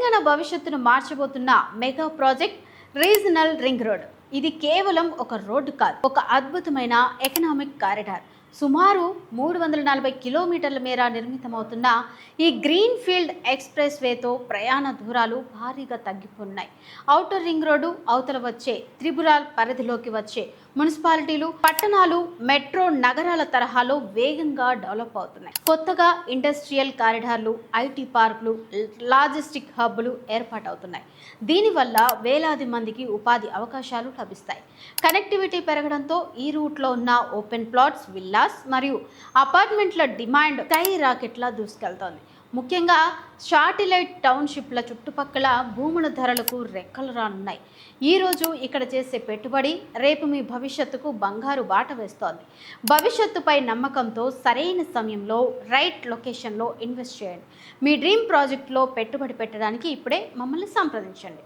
తెలంగాణ భవిష్యత్తును మార్చబోతున్న mega project regional ring road. ఇది కేవలం ఒక రోడ్డు కాదు, ఒక అద్భుతమైన ఎకనామిక్ కారిడార్. సుమారు 340 కిలోమీటర్ల మేర నిర్మితమవుతున్న ఈ గ్రీన్ ఫీల్డ్ ఎక్స్ప్రెస్ వేతో ప్రయాణ దూరాలు భారీగా తగ్గిపోఉన్నాయి. ఔటర్ రింగ్ రోడ్డు అవతల వచ్చే త్రిపురాల్ పరిధిలోకి వచ్చే మున్సిపాలిటీలు, పట్టణాలు మెట్రో నగరాల తరహాలో వేగంగా డెవలప్ అవుతున్నాయి. కొత్తగా ఇండస్ట్రియల్ కారిడార్లు, ఐటీ పార్కులు, లాజిస్టిక్ హబ్బులు ఏర్పాటవుతున్నాయి. దీనివల్ల వేలాది మందికి ఉపాధి అవకాశాలు లభిస్తాయి. కనెక్టివిటీ పెరగడంతో ఈ రూట్లో ఉన్న ఓపెన్ ప్లాట్స్, విల్లాస్ మరియు అపార్ట్మెంట్ల డిమాండ్ స్కై రాకెట్లా దూసుకెళ్తోంది. ముఖ్యంగా శాటిలైట్ టౌన్షిప్ల చుట్టుపక్కల భూముల ధరలకు రెక్కలు రానున్నాయి. ఈరోజు ఇక్కడ చేసే పెట్టుబడి రేపు మీ భవిష్యత్తుకు బంగారు బాట వేస్తోంది. భవిష్యత్తుపై నమ్మకంతో సరైన సమయంలో రైట్ లొకేషన్లో ఇన్వెస్ట్ చేయండి. మీ డ్రీమ్ ప్రాజెక్టులో పెట్టుబడి పెట్టడానికి ఇప్పుడే మమ్మల్ని సంప్రదించండి.